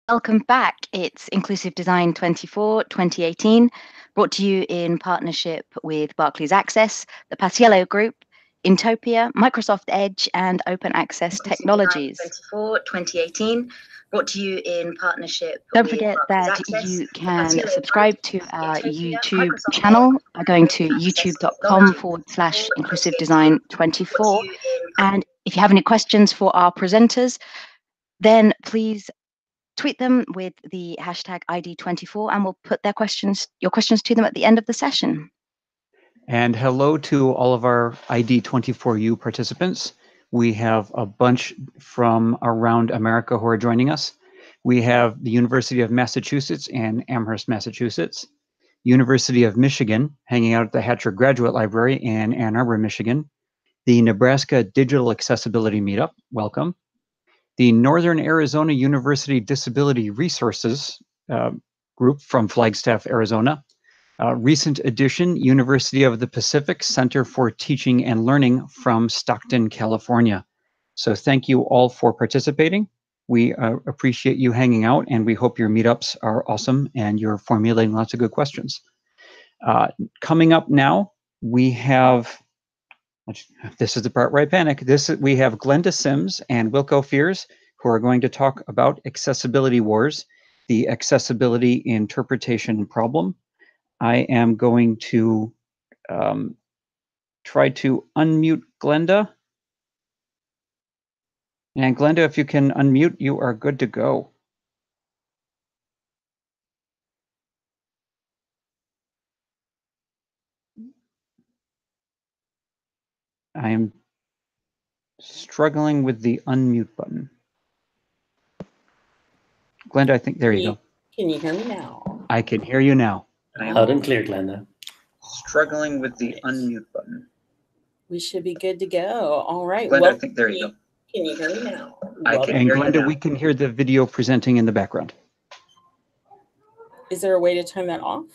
Welcome back. It's Inclusive Design 24 2018, brought to you in partnership with Barclays Access, the Paciello Group, Intopia, Microsoft Edge, and Open Access Technologies. 24 2018, brought to you in partnership. Don't forget that you can subscribe to our YouTube channel by going to youtube.com/inclusive design 24. And if you have any questions for our presenters, then please tweet them with the hashtag ID24 and we'll put your questions to them at the end of the session. And hello to all of our ID24U participants. We have a bunch from around America who are joining us. We have the University of Massachusetts and Amherst, Massachusetts, University of Michigan, hanging out at the Hatcher Graduate Library in Ann Arbor, Michigan, the Nebraska Digital Accessibility Meetup, welcome, the Northern Arizona University Disability Resources group from Flagstaff, Arizona. Recent addition, University of the Pacific Center for Teaching and Learning from Stockton, California. So thank you all for participating. We appreciate you hanging out and we hope your meetups are awesome and you're formulating lots of good questions. Coming up now, we have, this is the part where I panic. We have Glenda Sims and Wilco Fiers, who are going to talk about accessibility wars, the accessibility interpretation problem. I am going to try to unmute Glenda. And Glenda, if you can unmute, you are good to go. I am struggling with the unmute button. Glenda, I think, there you go. Can you hear me now? I can hear you now. Loud and clear, Glenda. Struggling with the unmute button. We should be good to go. All right. Glenda, I think, there you go. Can you hear me now? And Glenda, we can hear the video presenting in the background. Is there a way to turn that off?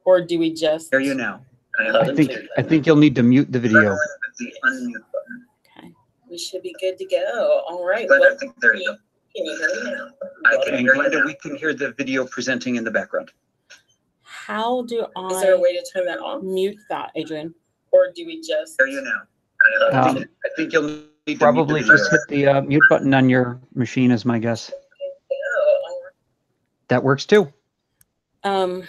Or do we just... Hear you now. I think you'll need to mute the video. Okay. We should be good to go. All right. Glenda, I think, there you go. Can you hear me now? And Glenda, we can hear the video presenting in the background. How do I... Is there a way to turn that off? Mute that, Adrian. Or do we just... Hear you now. I think you'll need to probably just hit the mute button on your machine is my guess. That works too. How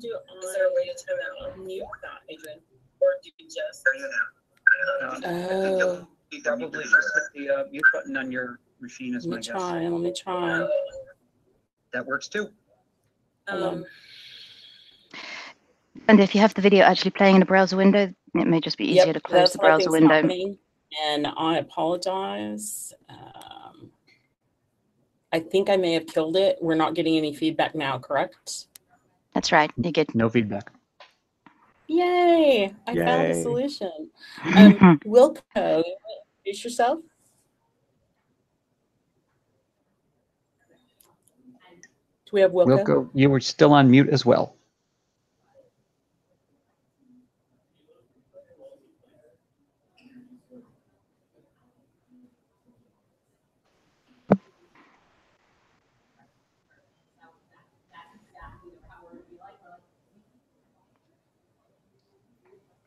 do I... Is there a way to turn that on? Mute that, Adrian. Or do we just... Hear you now. You probably just hit the mute button on your machine is my guess. Let me try. That works too. And if you have the video actually playing in a browser window, it may just be easier to close the browser window. And I apologize. I think I may have killed it. We're not getting any feedback now, correct? That's right. You get no feedback. Yay! I found a solution. Wilco, introduce yourself. Do we have Wilco? Wilco, you were still on mute as well.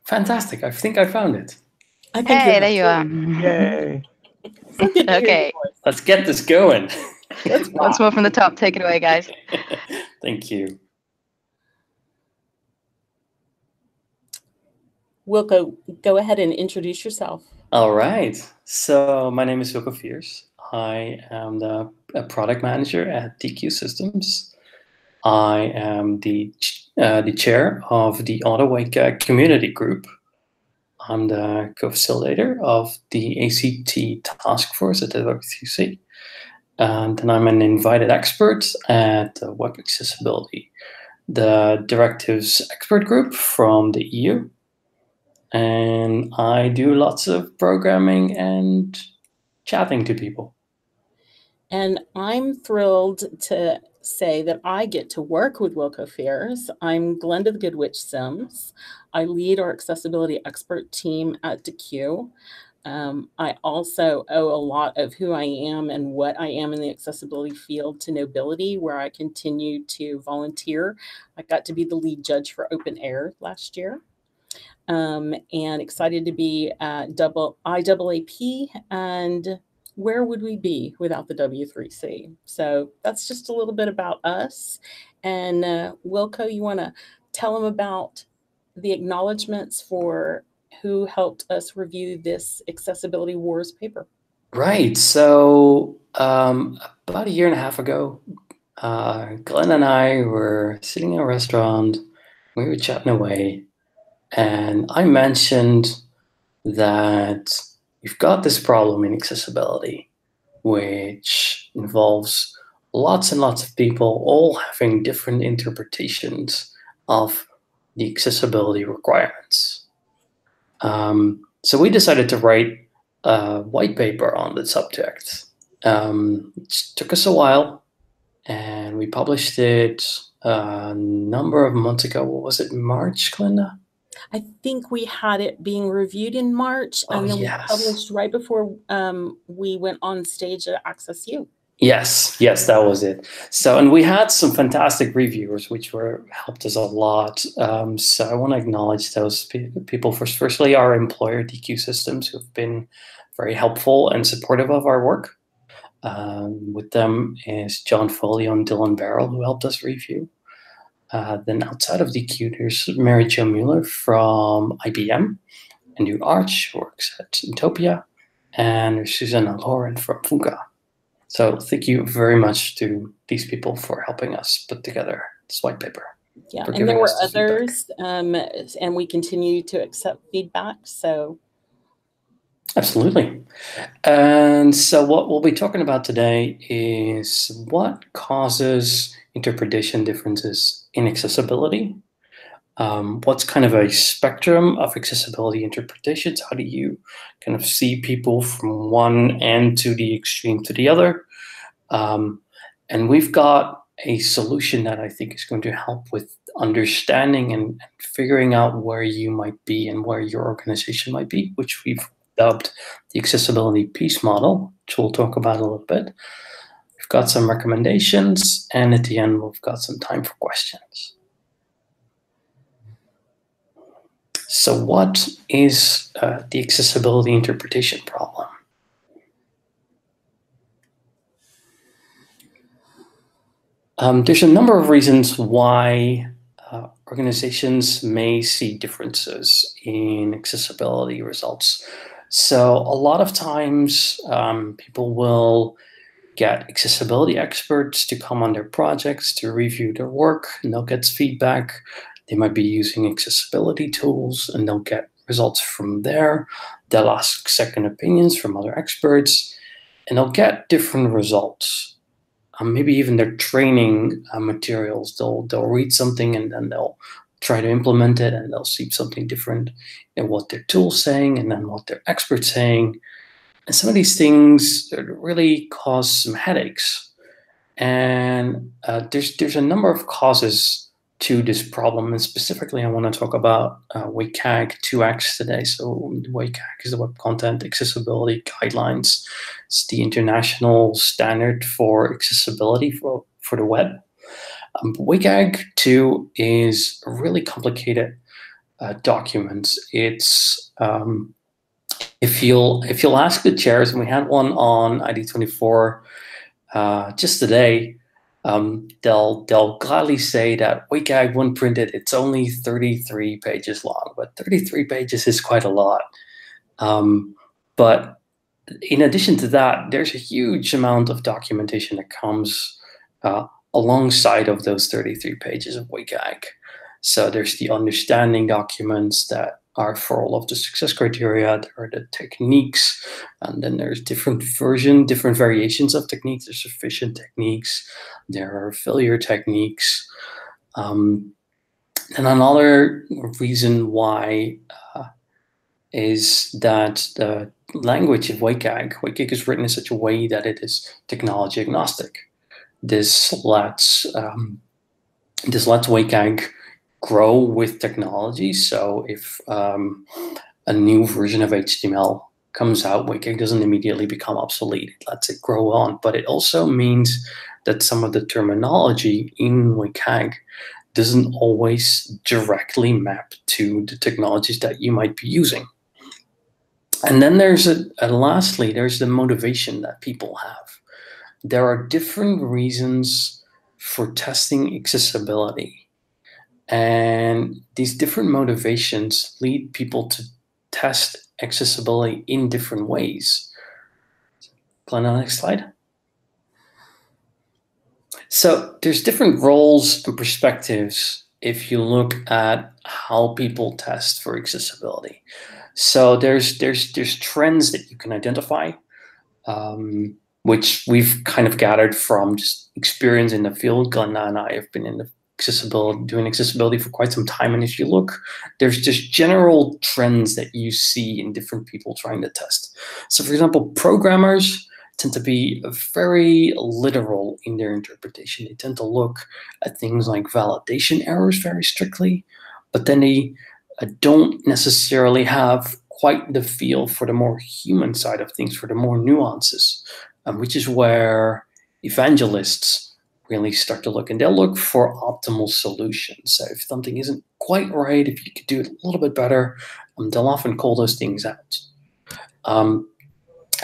Fantastic. I think I found it. Hey, there you are. Yay. Okay. Let's get this going. Once more from the top. Take it away, guys. Thank you. Wilco, go ahead and introduce yourself. All right. So my name is Wilco Fiers. I am the product manager at TQ Systems. I am the chair of the WCAG community group. I'm the co-facilitator of the ACT task force at the WCAG. And then I'm an invited expert at Web Accessibility, the directives expert group from the EU. And I do lots of programming and chatting to people. And I'm thrilled to say that I get to work with Wilco Fiers. I'm Glenda the Good Witch Sims. I lead our accessibility expert team at DQ. I also owe a lot of who I am and what I am in the accessibility field to Knowbility, where I continue to volunteer. I got to be the lead judge for Open Air last year. And excited to be at IAAP, and where would we be without the W3C? So that's just a little bit about us. And Wilco, you want to tell them about the acknowledgments for who helped us review this Accessibility Wars paper? Right. So about a year and a half ago, Glenn and I were sitting in a restaurant. We were chatting away. And I mentioned that we've got this problem in accessibility, which involves lots and lots of people all having different interpretations of the accessibility requirements. So we decided to write a white paper on the subject. It took us a while, and we published it a number of months ago. What was it, March, Glenda? I think we had it being reviewed in March, and then yes. we published right before we went on stage at Access U. Yes, that was it. So, and we had some fantastic reviewers, which helped us a lot. So I want to acknowledge those people. Firstly, our employer, DQ Systems, who've been very helpful and supportive of our work. With them is John Foley and Dylan Barrell, who helped us review. Then outside of DQ, there's Mary Jo Mueller from IBM, Andrew Arch, who works at Utopia, and there's Susanna Lauren from Funka. So thank you very much to these people for helping us put together this white paper. Yeah, and there were others, and we continue to accept feedback. So absolutely. And so what we'll be talking about today is what causes interpretation differences in accessibility. What's kind of a spectrum of accessibility interpretations? How do you kind of see people from one end to the extreme to the other? And we've got a solution that I think is going to help with understanding and figuring out where you might be and where your organization might be, which we've dubbed the accessibility peace model, which we'll talk about a little bit. We've got some recommendations, and at the end, we've got some time for questions. So what is the accessibility interpretation problem? There's a number of reasons why organizations may see differences in accessibility results. So a lot of times people will get accessibility experts to come on their projects to review their work, and they'll get feedback. They might be using accessibility tools, and they'll get results from there. They'll ask second opinions from other experts, and they'll get different results. Maybe even their training materials. They'll read something, and then they'll try to implement it, and they'll see something different in what their tool's saying and then what their expert's saying. And some of these things really cause some headaches. And there's a number of causes to this problem, and specifically I want to talk about WCAG 2X today. So WCAG is the Web Content Accessibility Guidelines. It's the international standard for accessibility for the web. WCAG 2 is a really complicated document. It's if you'll ask the chairs, and we had one on ID24 just today. They'll gladly say that WCAG, when printed, it's only 33 pages long, but 33 pages is quite a lot. But in addition to that, there's a huge amount of documentation that comes alongside of those 33 pages of WCAG. So there's the understanding documents that are for all of the success criteria. There are the techniques, and then there's different variations of techniques. There's sufficient techniques. There are failure techniques. And another reason why is that the language of WCAG is written in such a way that it is technology agnostic. This lets WCAG grow with technology. So if a new version of HTML comes out, WCAG doesn't immediately become obsolete. It lets it grow on, but it also means that some of the terminology in WCAG doesn't always directly map to the technologies that you might be using. And then lastly, there's the motivation that people have. There are different reasons for testing accessibility. And these different motivations lead people to test accessibility in different ways. Glenda, next slide. So there's different roles and perspectives if you look at how people test for accessibility. So there's trends that you can identify, which we've kind of gathered from just experience in the field. Glenda and I have been in the doing accessibility for quite some time. And if you look, there's just general trends that you see in different people trying to test. So for example, programmers tend to be very literal in their interpretation. They tend to look at things like validation errors very strictly, but then they don't necessarily have quite the feel for the more human side of things, for the more nuances, which is where evangelists really start to look, and they'll look for optimal solutions. So if something isn't quite right, if you could do it a little bit better, they'll often call those things out. And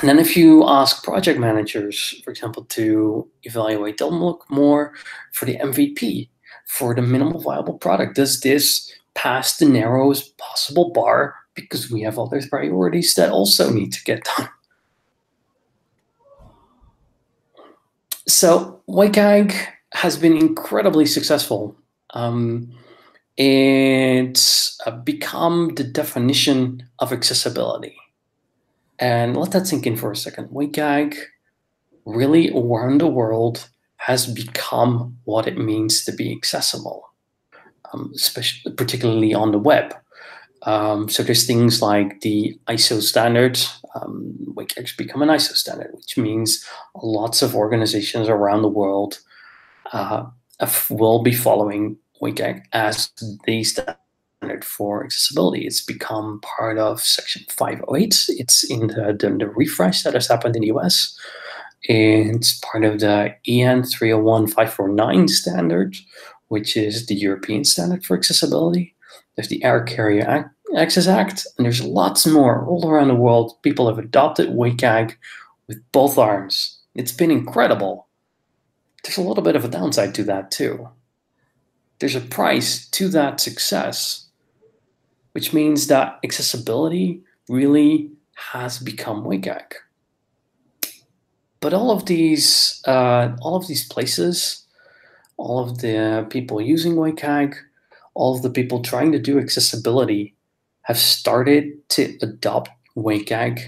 then if you ask project managers, for example, to evaluate, they'll look more for the MVP, for the minimal viable product. Does this pass the narrowest possible bar? Because we have other priorities that also need to get done. So WCAG has been incredibly successful. It's become the definition of accessibility. And let that sink in for a second. WCAG really around the world has become what it means to be accessible, particularly on the web. So there's things like the ISO standards. WCAG's become an ISO standard, which means lots of organizations around the world will be following WCAG as the standard for accessibility. It's become part of Section 508. It's in the refresh that has happened in the US. It's part of the EN 301-549 standard, which is the European standard for accessibility. There's the Air Carrier Access Act, and there's lots more all around the world. People have adopted WCAG with both arms. It's been incredible. There's a little bit of a downside to that too. There's a price to that success, which means that accessibility really has become WCAG. But all of these places, all of the people using WCAG, all of the people trying to do accessibility have started to adopt WCAG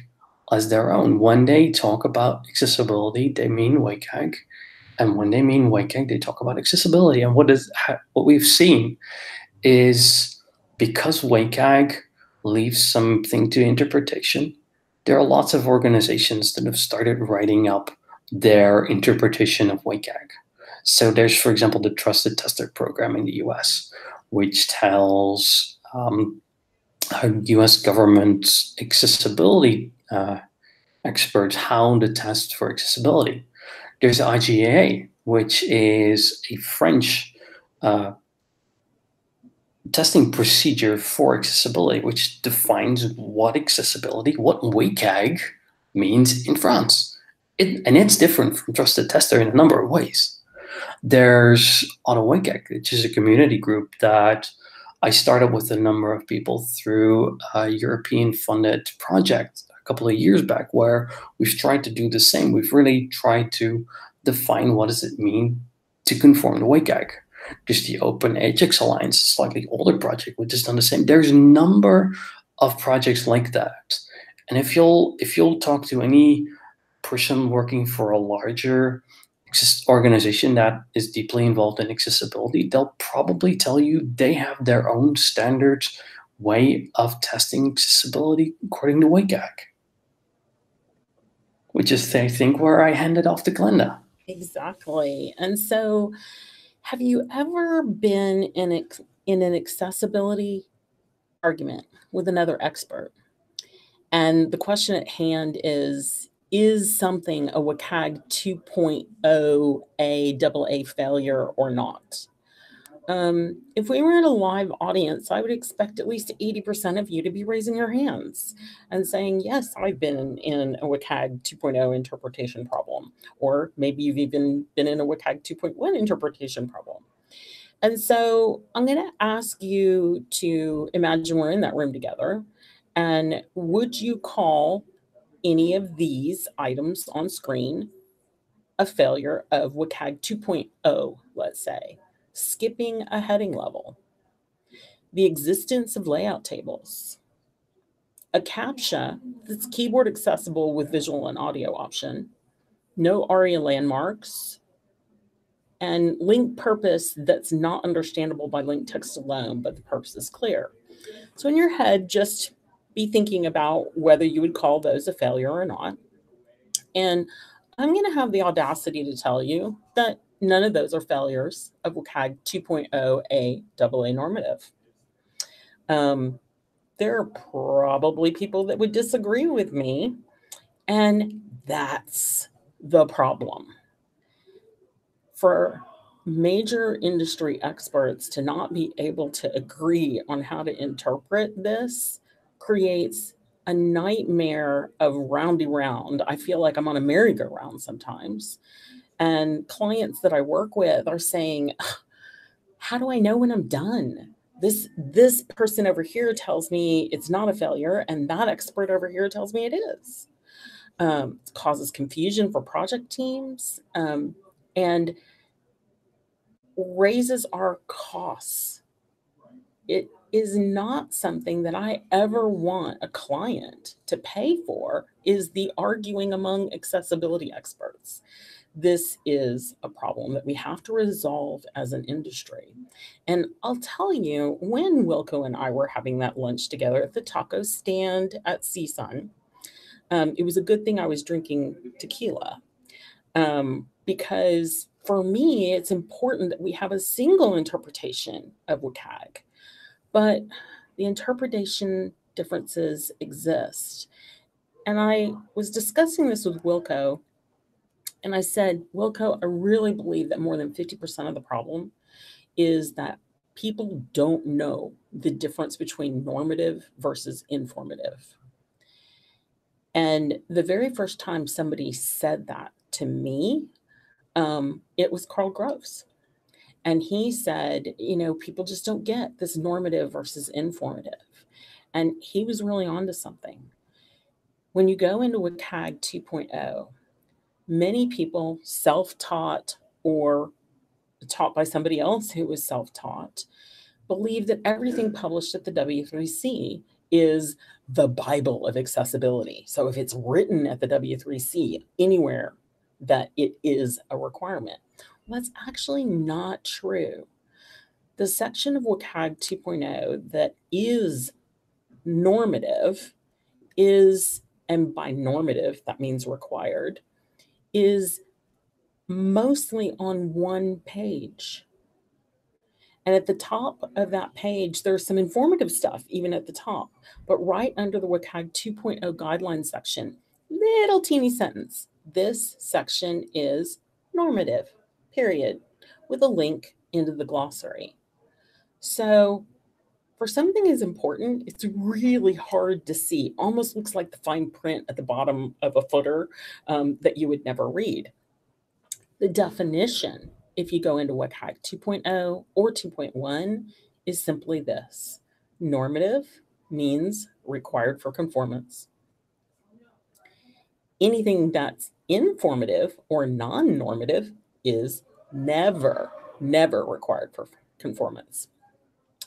as their own. When they talk about accessibility, they mean WCAG. And when they mean WCAG, they talk about accessibility. And what we've seen is because WCAG leaves something to interpretation, there are lots of organizations that have started writing up their interpretation of WCAG. So there's, for example, the Trusted Tester program in the US, which tells US government accessibility experts how to test for accessibility. There's IGAA, which is a French testing procedure for accessibility, which defines what WCAG means in France. And it's different from Trusted Tester in a number of ways. There's AutoWCAG, which is a community group that I started with a number of people through a European-funded project a couple of years back, where we've tried to do the same. We've really tried to define what does it mean to conform to WCAG. There's the Open AGX Alliance, a slightly older project, which has done the same. There's a number of projects like that. And if you'll talk to any person working for a larger organization that is deeply involved in accessibility, they'll probably tell you they have their own standard way of testing accessibility according to WCAG. Which is, I think, where I hand it off to Glenda. Exactly. And so, have you ever been in an accessibility argument with another expert? And the question at hand is something a WCAG 2.0 a AA failure or not? If we were in a live audience, I would expect at least 80% of you to be raising your hands and saying, yes, I've been in a WCAG 2.0 interpretation problem, or maybe you've even been in a WCAG 2.1 interpretation problem. And so I'm going to ask you to imagine we're in that room together, and would you call any of these items on screen a failure of WCAG 2.0, let's say? Skipping a heading level, the existence of layout tables, a CAPTCHA that's keyboard accessible with visual and audio option, no ARIA landmarks, and link purpose that's not understandable by link text alone, but the purpose is clear. So in your head, just be thinking about whether you would call those a failure or not. And I'm going to have the audacity to tell you that none of those are failures of WCAG 2.0 a AA normative. There are probably people that would disagree with me, and that's the problem. For major industry experts to not be able to agree on how to interpret this creates a nightmare of roundy round. I feel like I'm on a merry-go-round sometimes. And clients that I work with are saying, how do I know when I'm done? This person over here tells me it's not a failure, and that expert over here tells me it is. It causes confusion for project teams, and raises our costs. It is not something that I ever want a client to pay for, is the arguing among accessibility experts. This is a problem that we have to resolve as an industry. And I'll tell you, when Wilco and I were having that lunch together at the taco stand at CSUN, it was a good thing I was drinking tequila, because for me, it's important that we have a single interpretation of WCAG, but the interpretation differences exist. And I was discussing this with Wilco, and I said, Wilco, I really believe that more than 50% of the problem is that people don't know the difference between normative versus informative. And the very first time somebody said that to me, it was Carl Groves. And he said, people just don't get this normative versus informative. And he was really onto something. When you go into WCAG 2.0, many people self-taught or taught by somebody else who was self-taught believe that everything published at the W3C is the Bible of accessibility. So if it's written at the W3C anywhere, that it is a requirement. Well, that's actually not true. The section of WCAG 2.0 that is normative is, and by normative, that means required, is mostly on one page. And at the top of that page, there's some informative stuff, even at the top. But right under the WCAG 2.0 guidelines section, little teeny sentence. This section is normative, period, with a link into the glossary. So for something as important, it's really hard to see. Almost looks like the fine print at the bottom of a footer that you would never read. The definition, if you go into WCAG 2.0 or 2.1, is simply this. Normative means required for conformance. Anything that's informative or non-normative is never required for conformance.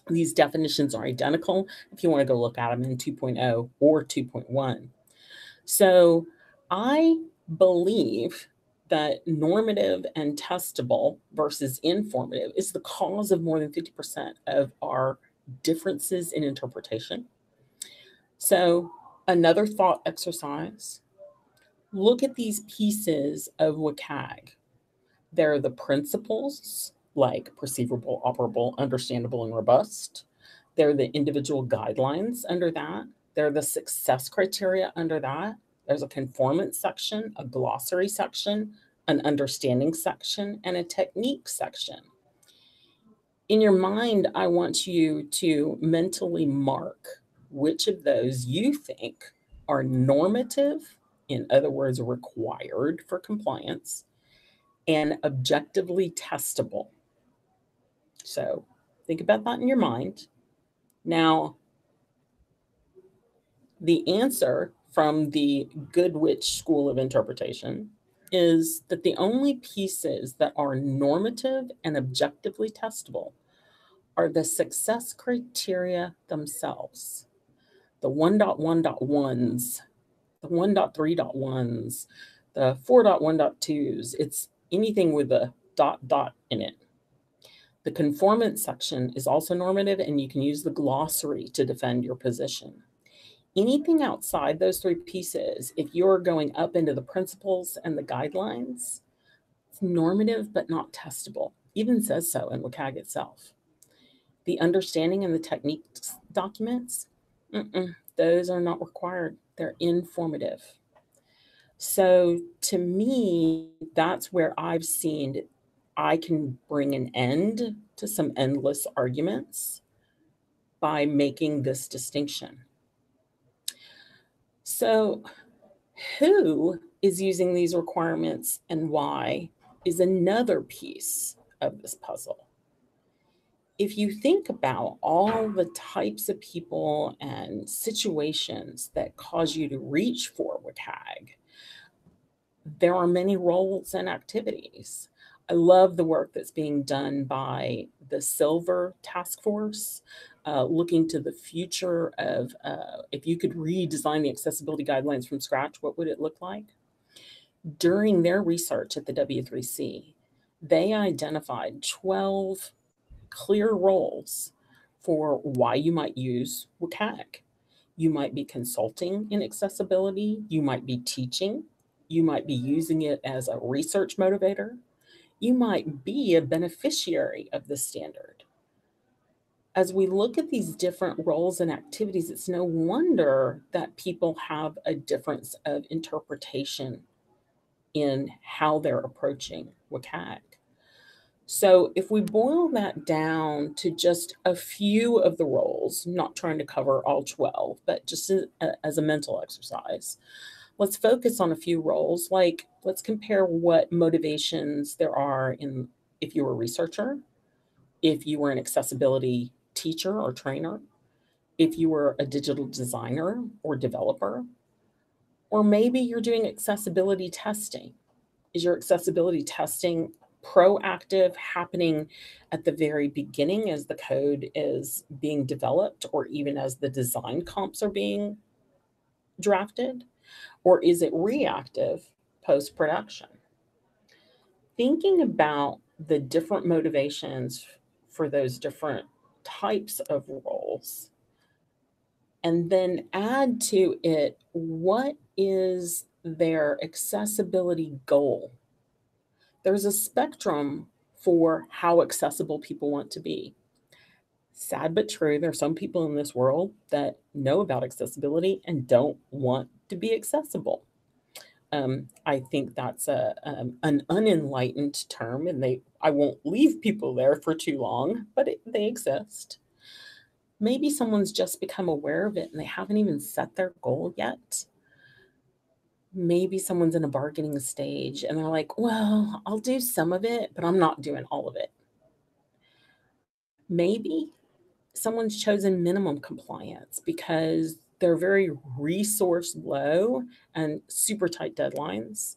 These definitions are identical if you want to go look at them in 2.0 or 2.1. So I believe that normative and testable versus informative is the cause of more than 50% of our differences in interpretation. So another thought exercise, look at these pieces of WCAG. There are the principles like perceivable, operable, understandable, and robust. There are the individual guidelines under that. There are the success criteria under that. There's a conformance section, a glossary section, an understanding section, and a technique section. In your mind, I want you to mentally mark which of those you think are normative, in other words, required for compliance, and objectively testable. So think about that in your mind. Now, the answer from the Goodwitch School of Interpretation is that the only pieces that are normative and objectively testable are the success criteria themselves, the 1.1.1s, the 1.3.1s, the 4.1.2s. It's anything with a dot in it. The conformance section is also normative, and you can use the glossary to defend your position. Anything outside those three pieces, if you're going up into the principles and the guidelines, it's normative but not testable. Even says so in WCAG itself. The understanding and the technique documents, those are not required. They're informative. So to me, that's where I've seen I can bring an end to some endless arguments by making this distinction. So who is using these requirements and why is another piece of this puzzle. If you think about all the types of people and situations that cause you to reach for WCAG, there are many roles and activities. I love the work that's being done by the Silver Task Force, looking to the future of if you could redesign the accessibility guidelines from scratch, what would it look like? During their research at the W3C, they identified 12 clear roles for why you might use WCAG. You might be consulting in accessibility, you might be teaching, you might be using it as a research motivator, you might be a beneficiary of the standard. As we look at these different roles and activities, it's no wonder that people have a difference of interpretation in how they're approaching WCAG. So if we boil that down to just a few of the roles, not trying to cover all 12, but just as a mental exercise, let's focus on a few roles. Like, let's compare what motivations there are in if you were a researcher, if you were an accessibility teacher or trainer, if you were a digital designer or developer, or maybe you're doing accessibility testing. Is your accessibility testing proactive, happening at the very beginning as the code is being developed, or even as the design comps are being drafted? Or is it reactive post-production? Thinking about the different motivations for those different types of roles, and then add to it, what is their accessibility goal? There's a spectrum for how accessible people want to be. Sad but true, there are some people in this world that know about accessibility and don't want to be accessible. I think that's an unenlightened term, and I won't leave people there for too long, but they exist. Maybe someone's just become aware of it and they haven't even set their goal yet. Maybe someone's in a bargaining stage and they're like, well, I'll do some of it, but I'm not doing all of it. Maybe someone's chosen minimum compliance because they're very resource low and super tight deadlines.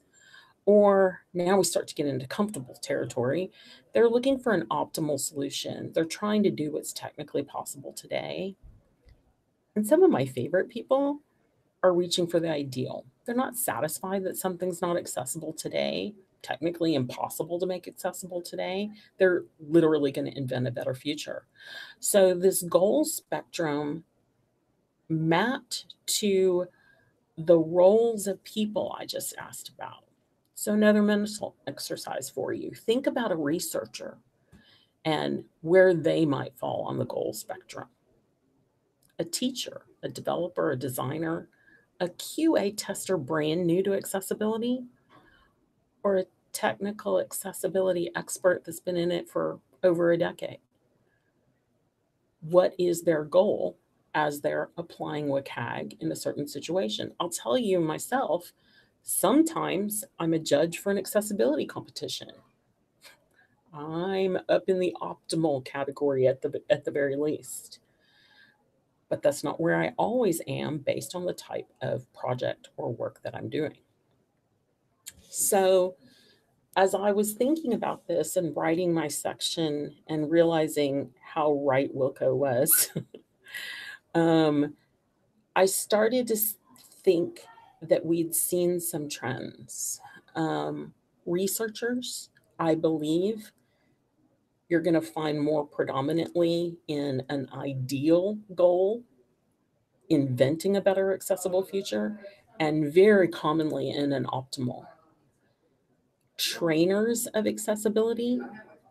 Or now we start to get into comfortable territory. They're looking for an optimal solution. They're trying to do what's technically possible today. And some of my favorite people are reaching for the ideal. They're not satisfied that something's not accessible today, technically impossible to make accessible today. They're literally going to invent a better future. So this goal spectrum mapped to the roles of people I just asked about. So another mental exercise for you. Think about a researcher and where they might fall on the goal spectrum. a teacher, a developer, a designer, a QA tester brand new to accessibility, or a technical accessibility expert that's been in it for over a decade? What is their goal as they're applying WCAG in a certain situation? I'll tell you myself, sometimes I'm a judge for an accessibility competition. I'm up in the optimal category at the very least. But that's not where I always am based on the type of project or work that I'm doing. So as I was thinking about this and writing my section and realizing how right Wilco was, I started to think that we'd seen some trends. Researchers, I believe, you're going to find more predominantly in an ideal goal, inventing a better accessible future, and very commonly in an optimal. Trainers of accessibility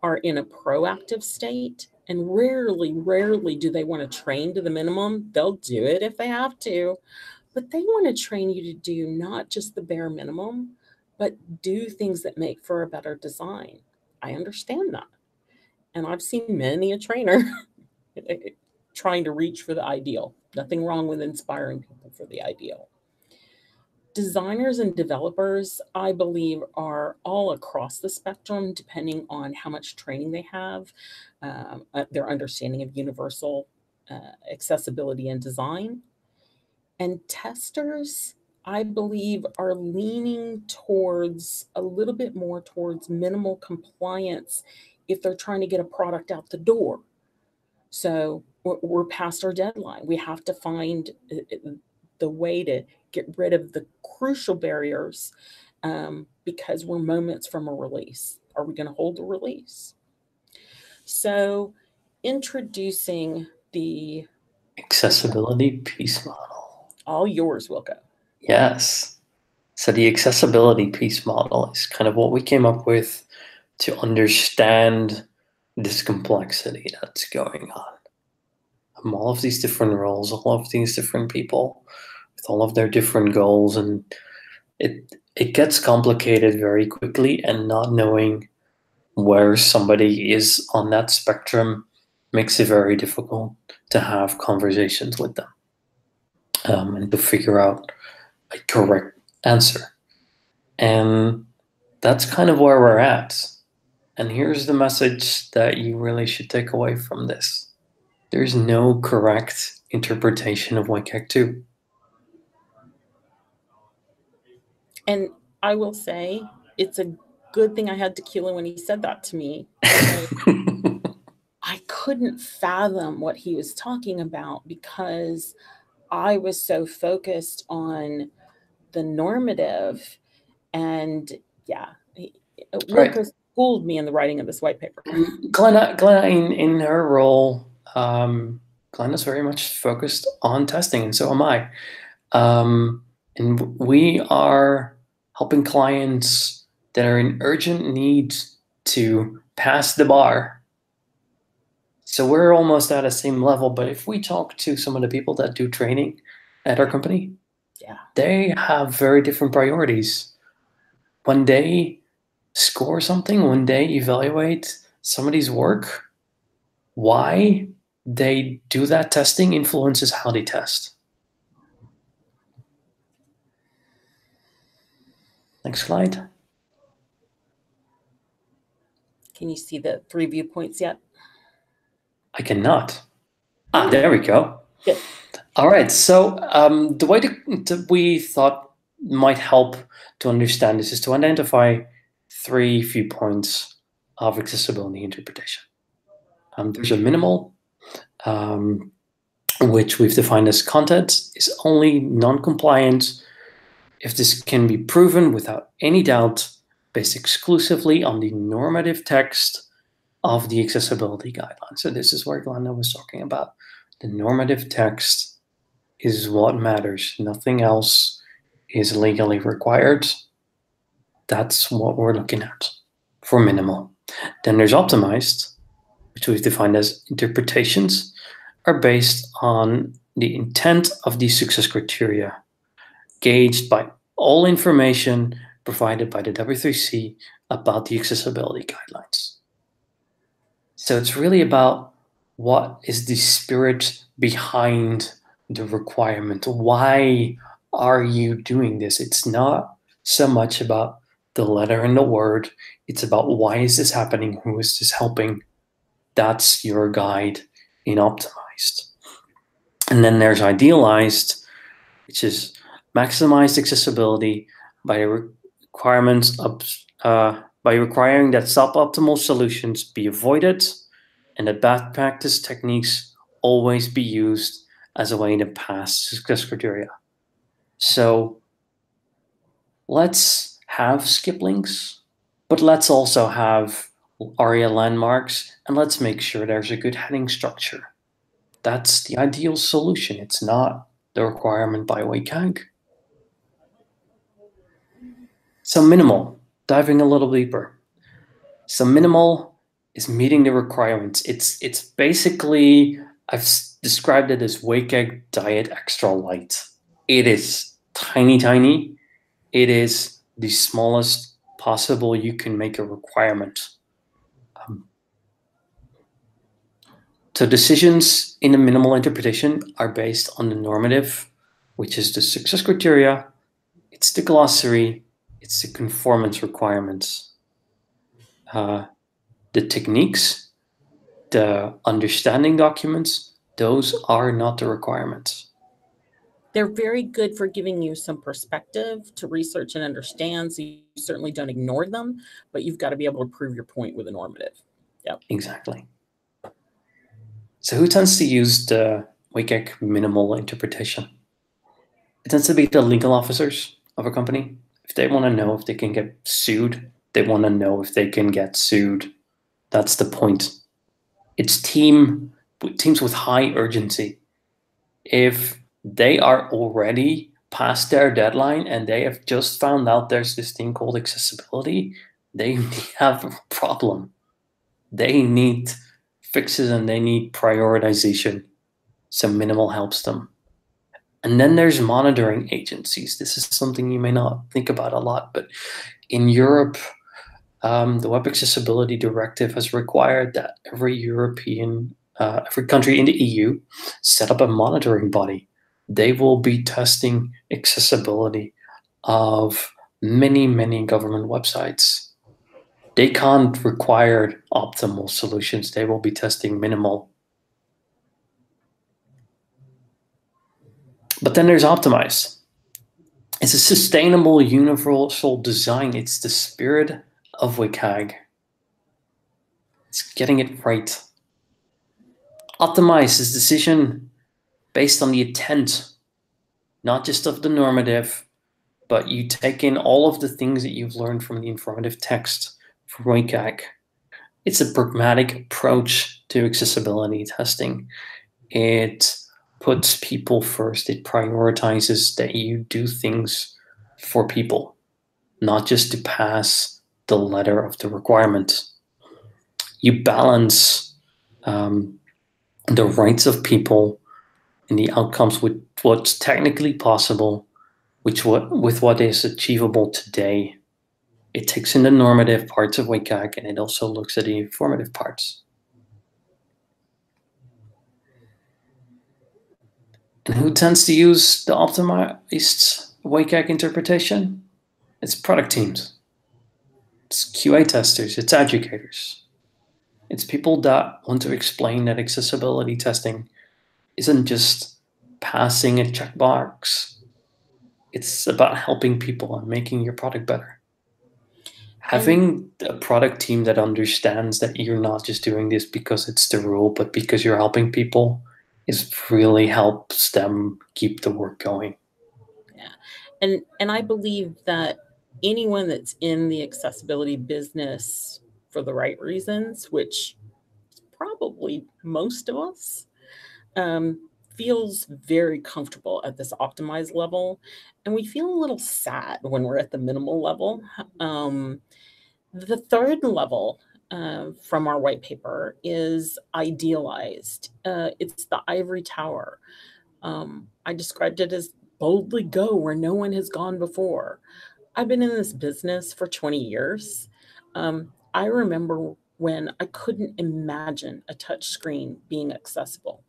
are in a proactive state, and rarely do they want to train to the minimum. They'll do it if they have to, but they want to train you to do not just the bare minimum, but do things that make for a better design. I understand that. And I've seen many a trainer trying to reach for the ideal. Nothing wrong with inspiring people for the ideal. Designers and developers, I believe, are all across the spectrum, depending on how much training they have, their understanding of universal accessibility and design. And testers, I believe, are leaning towards a little bit more towards minimal compliance if they're trying to get a product out the door. So we're past our deadline. We have to find the way to get rid of the crucial barriers because we're moments from a release. Are we going to hold a release? So introducing the accessibility piece model. All yours, Wilco. Yes. So the accessibility piece model is kind of what we came up with to understand this complexity that's going on. All of these different roles, all of these different people with all of their different goals, and it gets complicated very quickly, and not knowing where somebody is on that spectrum makes it very difficult to have conversations with them and to figure out a correct answer. And that's kind of where we're at. And here's the message that you really should take away from this. There's no correct interpretation of WCAG 2. And I will say, it's a good thing I had tequila when he said that to me. I couldn't fathom what he was talking about because I was so focused on the normative. And yeah, Wilco schooled me in the writing of this white paper. Glenda in her role, Glenda's very much focused on testing, and so am I. And we are helping clients that are in urgent need to pass the bar. So we're almost at the same level, but if we talk to some of the people that do training at our company, yeah, they have very different priorities. When they score something, when they evaluate somebody's work, why they do that testing influences how they test. Next slide. Can you see the 3 viewpoints yet? I cannot. Ah, there we go. Good. All right. So the way that we thought might help to understand this is to identify 3 viewpoints of accessibility interpretation. There's a minimal, which we've defined as content is only non-compliant if this can be proven without any doubt, based exclusively on the normative text of the accessibility guidelines. So this is where Glenda was talking about. The normative text is what matters. Nothing else is legally required. That's what we're looking at for minimal. Then there's optimized, which we've defined as interpretations are based on the intent of these success criteria gauged by all information provided by the W3C about the accessibility guidelines. So it's really about what is the spirit behind the requirement. Why are you doing this? It's not so much about the letter and the word. It's about why is this happening? Who is this helping? That's your guide in optimized. And then there's idealized, which is maximized accessibility by requirements of by requiring that suboptimal solutions be avoided and that bad practice techniques always be used as a way to pass success criteria. So let's have skip links, but let's also have ARIA landmarks, and let's make sure there's a good heading structure. That's the ideal solution. It's not the requirement by WCAG. So minimal, diving a little deeper. So minimal is meeting the requirements. It's basically, I've described it as WCAG Diet Extra Light. It is tiny, tiny. It is the smallest possible you can make a requirement. So decisions in the minimal interpretation are based on the normative, which is the success criteria, it's the glossary, it's the conformance requirements. The techniques, the understanding documents, those are not the requirements. They're very good for giving you some perspective to research and understand, so you certainly don't ignore them, but you've got to be able to prove your point with a normative. Yep. Exactly. So who tends to use the WCAG minimal interpretation? It tends to be the legal officers of a company. If they want to know if they can get sued, they want to know if they can get sued. That's the point. It's teams with high urgency. If they are already past their deadline and they have just found out there's this thing called accessibility, they have a problem. They need fixes and they need prioritization. So minimal helps them. And then there's monitoring agencies. This is something you may not think about a lot, but in Europe, the Web Accessibility Directive has required that every country in the EU set up a monitoring body. They will be testing accessibility of many, many government websites. They can't require optimal solutions. They will be testing minimal. But then there's optimized. It's a sustainable universal design. It's the spirit of WCAG. It's getting it right. Optimized is decision based on the intent, not just of the normative, but you take in all of the things that you've learned from the informative text from WCAG. It's a pragmatic approach to accessibility testing. It puts people first. It prioritizes that you do things for people, not just to pass the letter of the requirement. You balance the rights of people and the outcomes with what's technically possible, with what is achievable today. It takes in the normative parts of WCAG and it also looks at the informative parts. And who tends to use the optimized WCAG interpretation? It's product teams. It's QA testers. It's educators. It's people that want to explain that accessibility testing isn't just passing a checkbox. It's about helping people and making your product better. Having a product team that understands that you're not just doing this because it's the rule, but because you're helping people really helps them keep the work going. Yeah. And I believe that anyone that's in the accessibility business for the right reasons, which is probably most of us, feels very comfortable at this optimized level. And we feel a little sad when we're at the minimal level. The third level from our white paper is idealized. It's the ivory tower. I described it as boldly go where no one has gone before. I've been in this business for 20 years. I remember when I couldn't imagine a touch screen being accessible.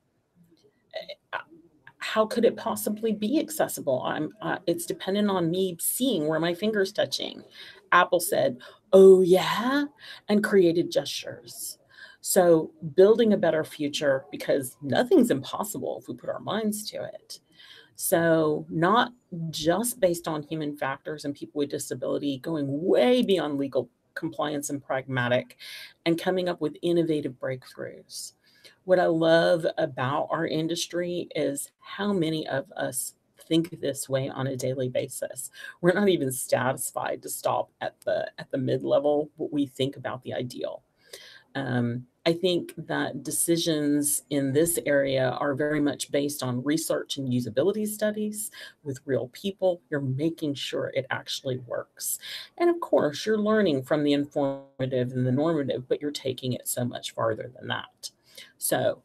How could it possibly be accessible? It's dependent on me seeing where my finger's touching. Apple said, "Oh yeah," and created gestures. So building a better future, because nothing's impossible if we put our minds to it. So not just based on human factors and people with disability, going way beyond legal compliance and pragmatic, and coming up with innovative breakthroughs. What I love about our industry is how many of us think this way on a daily basis. We're not even satisfied to stop at the mid-level, but we think about the ideal. I think that decisions in this area are very much based on research and usability studies with real people. You're making sure it actually works. And of course, you're learning from the informative and the normative, but you're taking it so much farther than that. So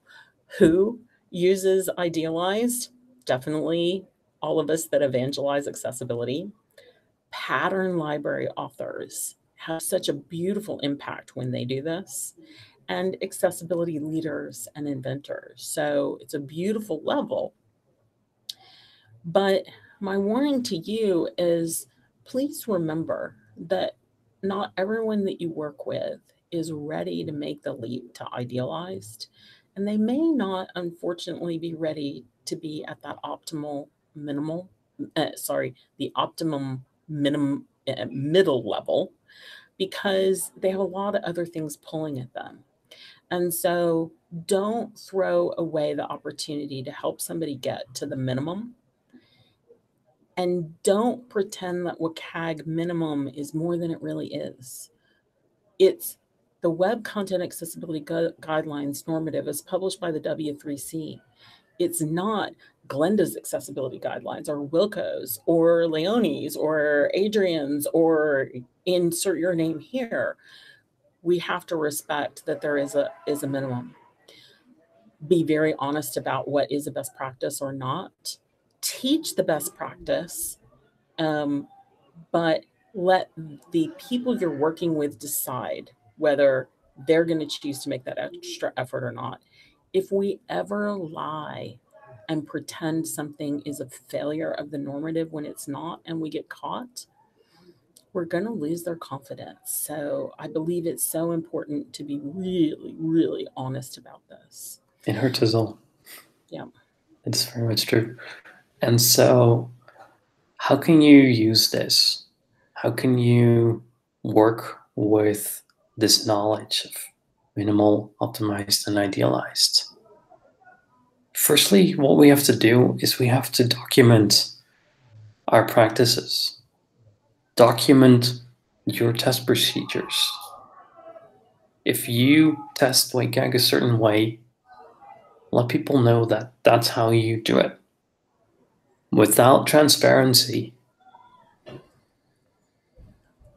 who uses idealized? Definitely all of us that evangelize accessibility. Pattern library authors have such a beautiful impact when they do this, and accessibility leaders and inventors. So it's a beautiful level. But my warning to you is, please remember that not everyone that you work with is ready to make the leap to idealized, and they may not, unfortunately, be ready to be at that optimal minimal, the optimum minimum middle level, because they have a lot of other things pulling at them. And so don't throw away the opportunity to help somebody get to the minimum. And don't pretend that WCAG minimum is more than it really is. It's the Web Content Accessibility Guidelines normative is published by the W3C. It's not Glenda's accessibility guidelines or Wilco's or Leonie's or Adrian's or insert your name here. We have to respect that there is a minimum. Be very honest about what is a best practice or not. Teach the best practice, but let the people you're working with decide whether they're going to choose to make that extra effort or not. If we ever lie and pretend something is a failure of the normative when it's not, and we get caught, we're going to lose their confidence. So I believe it's so important to be really, really honest about this. It hurts us all. Yeah. It's very much true. And so how can you use this? How can you work with this knowledge of minimal, optimized, and idealized? Firstly, what we have to do is we have to document our practices. Document your test procedures. If you test WCAG a certain way, let people know that that's how you do it. Without transparency,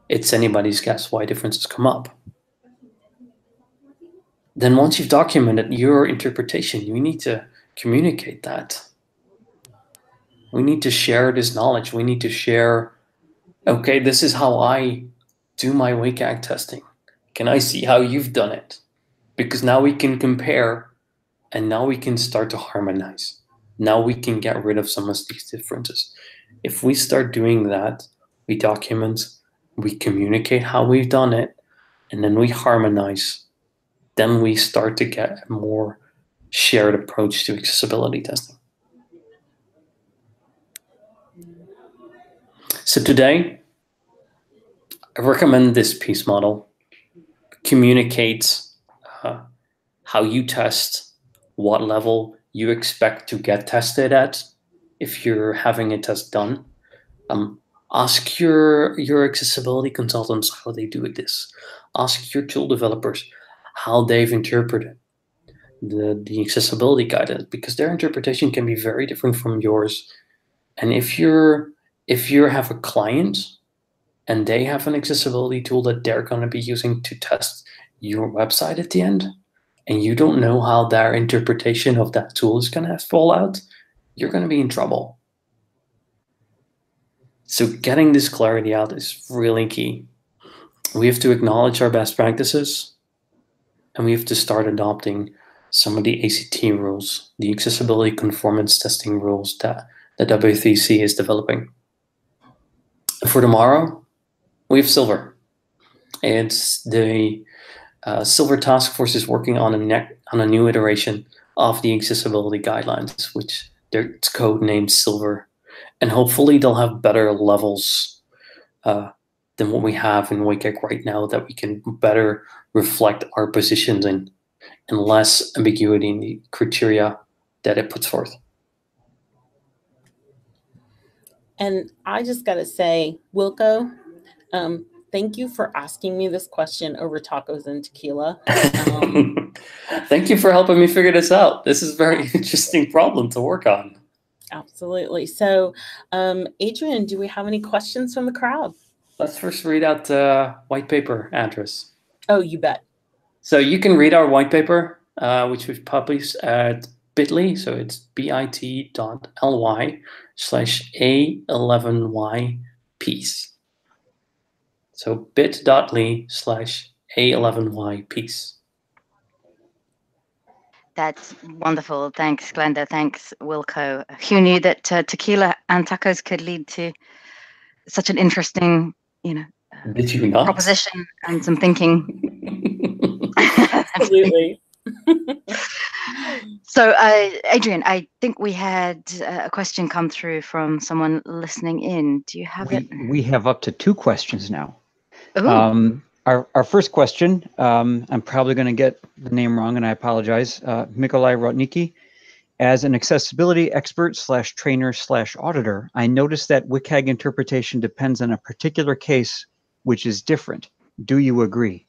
it's anybody's guess why differences come up. Then once you've documented your interpretation, you need to communicate that. We need to share this knowledge. We need to share, okay, this is how I do my WCAG testing. Can I see how you've done it? Because now we can compare, and now we can start to harmonize. Now we can get rid of some of these differences. If we start doing that, we document, we communicate how we've done it, and then we harmonize. Then we start to get a more shared approach to accessibility testing. So today, I recommend this piece model. Communicate how you test, what level you expect to get tested at if you're having a test done. Ask your accessibility consultants how they do this. Ask your tool developers how they've interpreted the accessibility guidance, because their interpretation can be very different from yours. And if you have a client and they have an accessibility tool that they're going to be using to test your website at the end, and you don't know how their interpretation of that tool is going to fall out, you're going to be in trouble. So getting this clarity out is really key. We have to acknowledge our best practices, and we have to start adopting some of the ACT rules, the accessibility conformance testing rules that the WCAG is developing. For tomorrow, we have Silver. It's the Silver Task Force is working on a new iteration of the accessibility guidelines, which it's codenamed Silver, and hopefully they'll have better levels than what we have in WCAG right now, that we can better reflect our positions in, and less ambiguity in the criteria that it puts forth. And I just got to say, Wilco, thank you for asking me this question over tacos and tequila. Thank you for helping me figure this out. This is a very interesting problem to work on. Absolutely. So, Adrian, do we have any questions from the crowd? Let's first read out the white paper address. Oh, you bet. So you can read our white paper, which we've published at bit.ly. So it's bit.ly/A11Y piece. So bit.ly/A11Y piece. That's wonderful. Thanks, Glenda. Thanks, Wilco. Who knew that tequila and tacos could lead to such an interesting, Did you not? proposition and some thinking? Absolutely. So, Adrian, I think we had a question come through from someone listening in. Do you have it? We have up to 2 questions now. Ooh. Our first question, I'm probably going to get the name wrong, and I apologize. Mikolai Rotniki, as an accessibility expert / trainer / auditor, I noticed that WCAG interpretation depends on a particular case, which is different. Do you agree?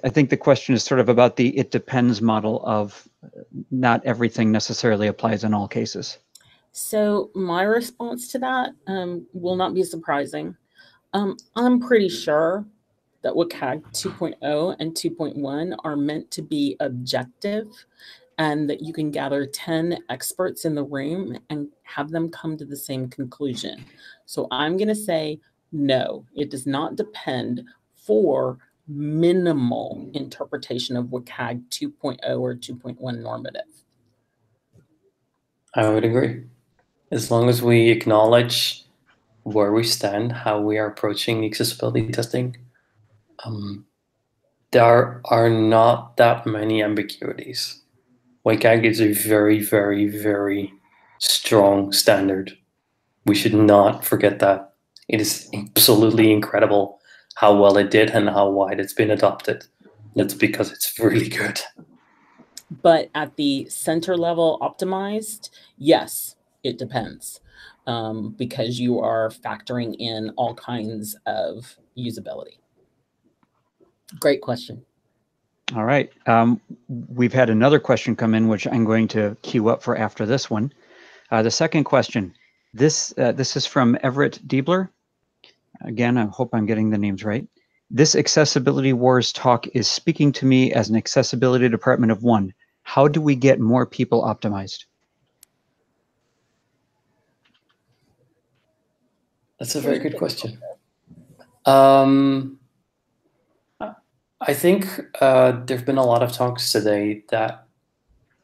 I think the question is sort of about the it depends model of not everything necessarily applies in all cases. So my response to that will not be surprising. I'm pretty sure that WCAG 2.0 and 2.1 are meant to be objective, and that you can gather 10 experts in the room and have them come to the same conclusion. So I'm going to say no, it does not depend for minimal interpretation of WCAG 2.0 or 2.1 normative. I would agree. As long as we acknowledge where we stand, how we are approaching accessibility testing, there are not that many ambiguities. WCAG is a very, very, very strong standard. We should not forget that. It is absolutely incredible how well it did and how wide it's been adopted. That's because it's really good. But at the center level optimized, yes, it depends, because you are factoring in all kinds of usability. Great question. All right. We've had another question come in, which I'm going to queue up for after this one. The second question, this is from Everett Diebler. Again, I hope I'm getting the names right. This Accessibility Wars talk is speaking to me as an accessibility department of 1. How do we get more people optimized? That's a very good question. I think there have been a lot of talks today that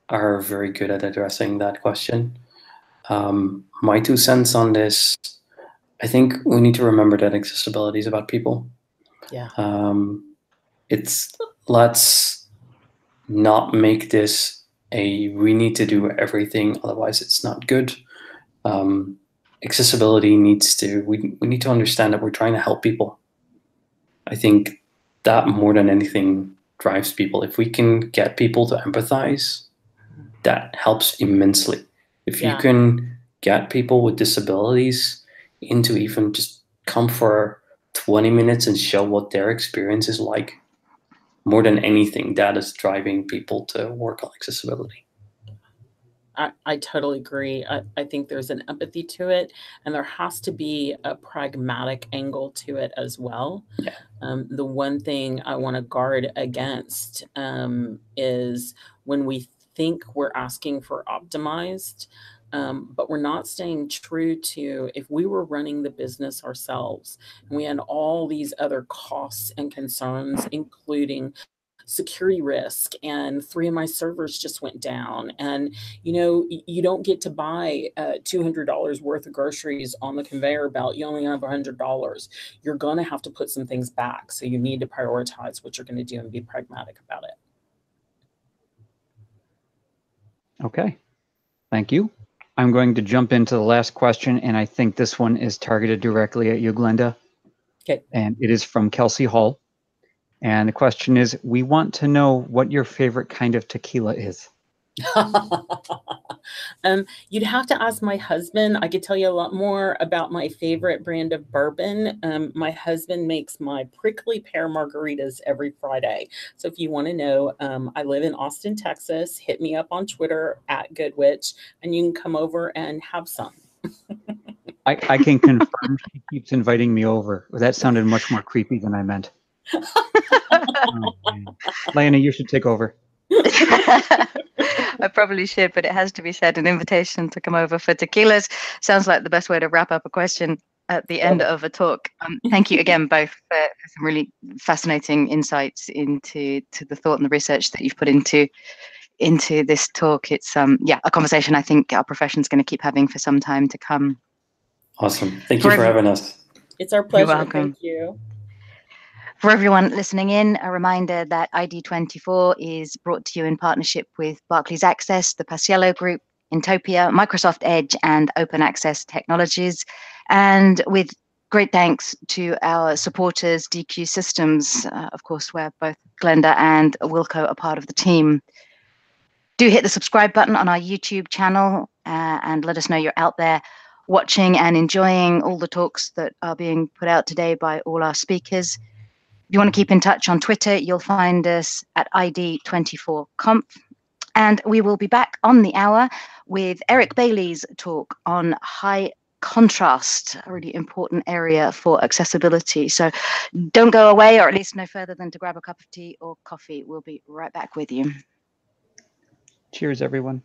are very good at addressing that question. My 2 cents on this, I think we need to remember that accessibility is about people. Yeah. Let's not make this we need to do everything, otherwise it's not good. Accessibility needs to, we need to understand that we're trying to help people. I think that more than anything drives people. If we can get people to empathize, that helps immensely. If you can get people with disabilities into even just come for 20 minutes and show what their experience is like, more than anything, that is driving people to work on accessibility. I totally agree. I think there's an empathy to it, and there has to be a pragmatic angle to it as well. Yeah. The one thing I want to guard against is when we think we're asking for optimized, but we're not staying true to, if we were running the business ourselves and we had all these other costs and concerns, including security risk, and 3 of my servers just went down, and you don't get to buy $200 worth of groceries on the conveyor belt. You only have $100. You're going to have to put some things back, so you need to prioritize what you're going to do and be pragmatic about it. Okay, thank you. I'm going to jump into the last question, and I think this one is targeted directly at you, Glenda. Okay. And it is from Kelsey Hall. And the question is, we want to know what your favorite kind of tequila is. You'd have to ask my husband. I could tell you a lot more about my favorite brand of bourbon. My husband makes my prickly pear margaritas every Friday. So if you want to know, I live in Austin, Texas. Hit me up on Twitter at GoodWitch, and you can come over and have some. I can confirm she keeps inviting me over. That sounded much more creepy than I meant. Oh, Lana, you should take over. I probably should, but it has to be said, an invitation to come over for tequilas sounds like the best way to wrap up a question at the end of a talk. Thank you again both for some really fascinating insights into the thought and the research that you've put into this talk. It's a conversation I think our profession is going to keep having for some time to come. Awesome. Thank you for having us. It's our pleasure. You're welcome. Thank you. For everyone listening in, a reminder that ID24 is brought to you in partnership with Barclays Access, the Paciello Group, Intopia, Microsoft Edge, and Open Access Technologies. And with great thanks to our supporters, DQ Systems, of course, where both Glenda and Wilco are part of the team. Do hit the subscribe button on our YouTube channel and let us know you're out there watching and enjoying all the talks that are being put out today by all our speakers. If you want to keep in touch on Twitter, you'll find us at ID24Conf. And we will be back on the hour with Eric Bailey's talk on high contrast, a really important area for accessibility. So don't go away, or at least no further than to grab a cup of tea or coffee. We'll be right back with you. Cheers, everyone.